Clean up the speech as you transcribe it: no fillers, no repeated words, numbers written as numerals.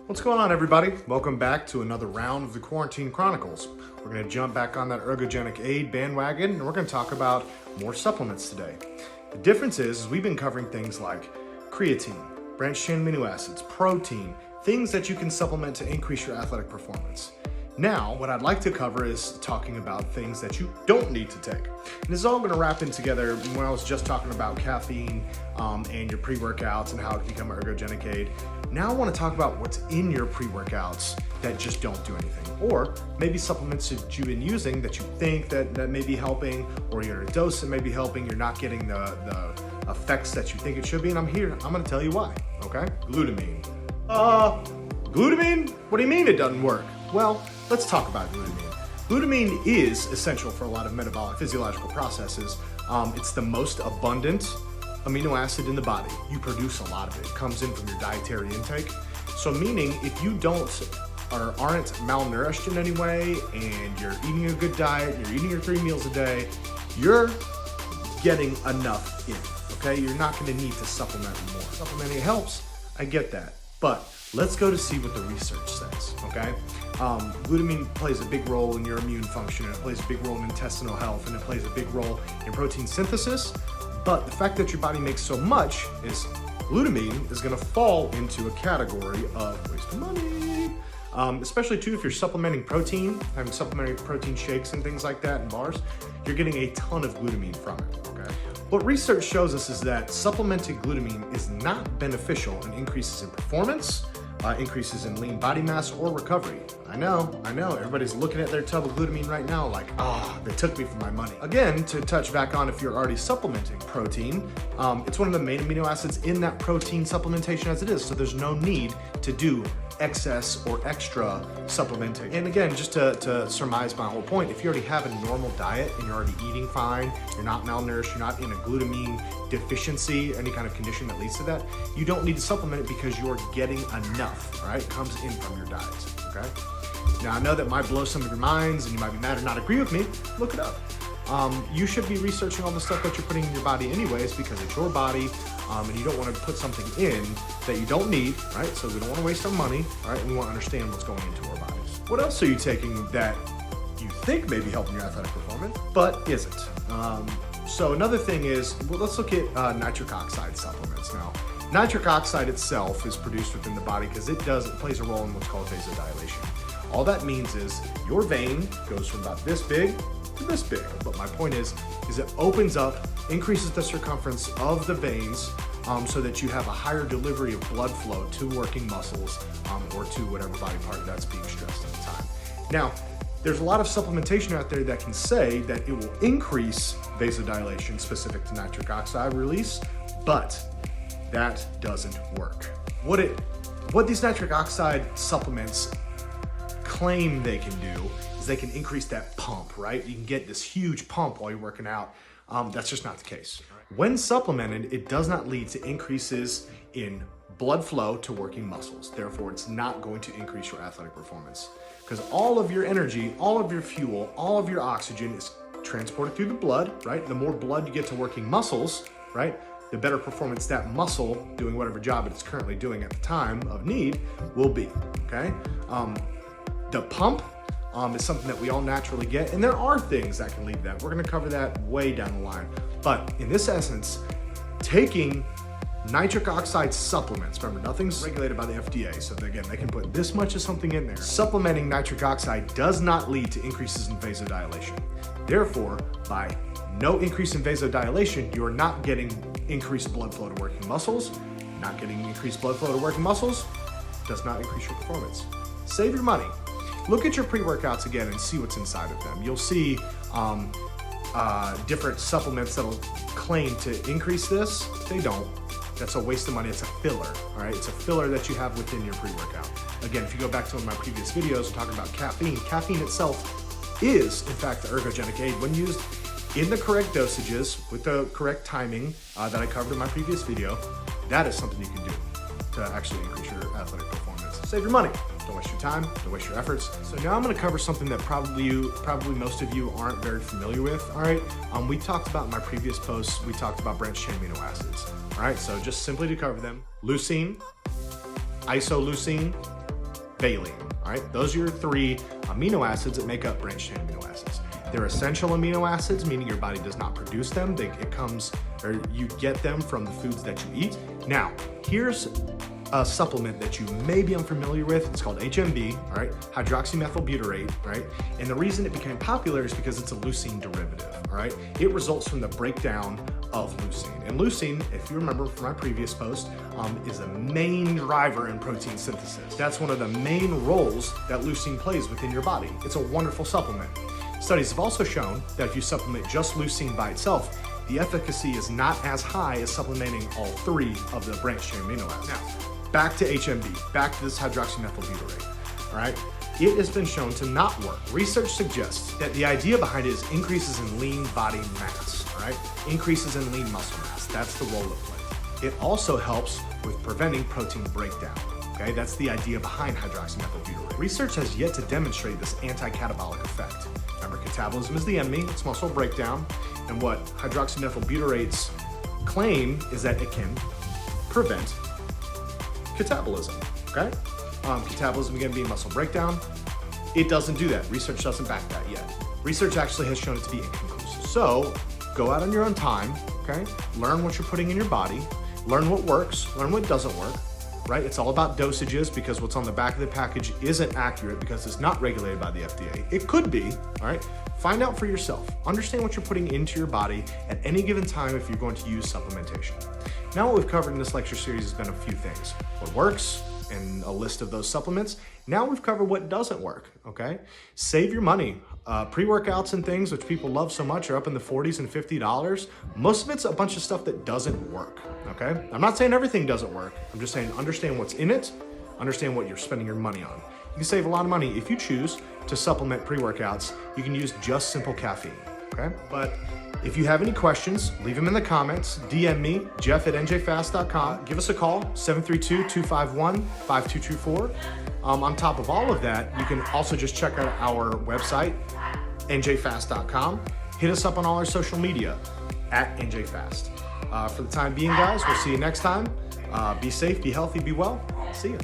What's going on, everybody? Welcome back to another round of the Quarantine Chronicles. We're going to jump back on that ergogenic aid bandwagon, and we're going to talk about more supplements today. The difference is we've been covering things like creatine, branched-chain amino acids, protein, things that you can supplement to increase your athletic performance. Now, what I'd like to cover is talking about things that you don't need to take. And this is all going to wrap in together when I was just talking about caffeine and your pre-workouts and how it can become an ergogenic aid. Now I want to talk about what's in your pre-workouts that just don't do anything. Or maybe supplements that you've been using that you think that may be helping, or you're at a dose that may be helping, you're not getting the effects that you think it should be, and I'm going to tell you why, okay? Glutamine. Glutamine? What do you mean it doesn't work? Well, let's talk about glutamine. Glutamine is essential for a lot of metabolic physiological processes. It's the most abundant amino acid in the body. You produce a lot of it. It comes in from your dietary intake. So meaning if you aren't malnourished in any way and you're eating a good diet, you're eating your 3 meals a day, you're getting enough in, okay? You're not gonna need to supplement more. Supplementing helps, I get that. But let's go to see what the research says, okay? Glutamine plays a big role in your immune function, and it plays a big role in intestinal health, and it plays a big role in protein synthesis. But the fact that your body makes so much is glutamine is gonna fall into a category of waste of money. Especially too, if you're supplementing protein, having supplementary protein shakes and things like that and bars, you're getting a ton of glutamine from it, okay? What research shows us is that supplementing glutamine is not beneficial in increases in performance, increases in lean body mass, or recovery. I know, everybody's looking at their tub of glutamine right now like, they took me for my money. Again, to touch back on if you're already supplementing protein, it's one of the main amino acids in that protein supplementation as it is, so there's no need to do excess or extra supplementing. And again, just to surmise my whole point, if you already have a normal diet and you're already eating fine, you're not malnourished, you're not in a glutamine deficiency, any kind of condition that leads to that, you don't need to supplement it because you're getting enough, all right? It comes in from your diet, okay? Now, I know that might blow some of your minds and you might be mad or not agree with me. Look it up. You should be researching all the stuff that you're putting in your body anyways because it's your body, and you don't want to put something in that you don't need, right? So we don't want to waste our money, all right? We want to understand what's going into our bodies. What else are you taking that you think may be helping your athletic performance, but isn't? So another thing is, well, let's look at nitric oxide supplements. Now, nitric oxide itself is produced within the body because it plays a role in what's called vasodilation. All that means is your vein goes from about this big to this big. But my point is it opens up, increases the circumference of the veins so that you have a higher delivery of blood flow to working muscles or to whatever body part that's being stressed at the time. Now, there's a lot of supplementation out there that can say that it will increase vasodilation specific to nitric oxide release, but that doesn't work. What these nitric oxide supplements claim they can do is they can increase that pump, right? You can get this huge pump while you're working out. That's just not the case. When supplemented, it does not lead to increases in blood flow to working muscles. Therefore, it's not going to increase your athletic performance because all of your energy, all of your fuel, all of your oxygen is transported through the blood, right? The more blood you get to working muscles, right? The better performance that muscle doing whatever job it's currently doing at the time of need will be, okay? The pump is something that we all naturally get, and there are things that can lead to that. We're gonna cover that way down the line. But in this essence, taking nitric oxide supplements, remember nothing's regulated by the FDA, so again, they can put this much of something in there. Supplementing nitric oxide does not lead to increases in vasodilation. Therefore, by no increase in vasodilation, you're not getting increased blood flow to working muscles. Not getting increased blood flow to working muscles does not increase your performance. Save your money. Look at your pre-workouts again and see what's inside of them. You'll see different supplements that'll claim to increase this. They don't. That's a waste of money. It's a filler, all right? It's a filler that you have within your pre-workout. Again, if you go back to one of my previous videos talking about caffeine, caffeine itself is, in fact, the ergogenic aid when used in the correct dosages with the correct timing that I covered in my previous video. That is something you can do to actually increase your athletic performance. Save your money. Don't waste your time, don't waste your efforts. So now I'm gonna cover something that probably most of you aren't very familiar with, all right? We talked about in my previous posts, we talked about branched-chain amino acids, all right? So just simply to cover them, leucine, isoleucine, valine, all right? Those are your 3 amino acids that make up branched-chain amino acids. They're essential amino acids, meaning your body does not produce them. You get them from the foods that you eat. Now, here's a supplement that you may be unfamiliar with. It's called HMB, all right? Hydroxymethylbutyrate, right? And the reason it became popular is because it's a leucine derivative, all right? It results from the breakdown of leucine. And leucine, if you remember from my previous post, is a main driver in protein synthesis. That's one of the main roles that leucine plays within your body. It's a wonderful supplement. Studies have also shown that if you supplement just leucine by itself, the efficacy is not as high as supplementing all 3 of the branched-chain amino acids. Now, back to HMB, back to this hydroxymethylbutyrate, all right? It has been shown to not work. Research suggests that the idea behind it is increases in lean body mass, all right? Increases in lean muscle mass, that's the role it plays. It also helps with preventing protein breakdown, okay? That's the idea behind hydroxymethylbutyrate. Research has yet to demonstrate this anti-catabolic effect. Remember, catabolism is the enemy, it's muscle breakdown, and what hydroxymethylbutyrate's claim is that it can prevent catabolism, okay? Catabolism, again, being muscle breakdown. It doesn't do that. Research doesn't back that yet. Research actually has shown it to be inconclusive. So go out on your own time, okay? Learn what you're putting in your body, learn what works, learn what doesn't work, right? It's all about dosages because what's on the back of the package isn't accurate because it's not regulated by the FDA. It could be, all right? Find out for yourself. Understand what you're putting into your body at any given time if you're going to use supplementation. Now what we've covered in this lecture series has been a few things. What works and a list of those supplements. Now we've covered what doesn't work, okay? Save your money. Pre-workouts and things, which people love so much, are up in the $40s and $50. Most of it's a bunch of stuff that doesn't work, okay? I'm not saying everything doesn't work. I'm just saying understand what's in it, understand what you're spending your money on. You can save a lot of money if you choose to supplement pre-workouts. You can use just simple caffeine, okay? But if you have any questions, leave them in the comments. DM me, jeff@njfast.com. Give us a call, 732-251-5224. On top of all of that, you can also just check out our website, njfast.com. Hit us up on all our social media, @njfast. For the time being, guys, we'll see you next time. Be safe, be healthy, be well. See you.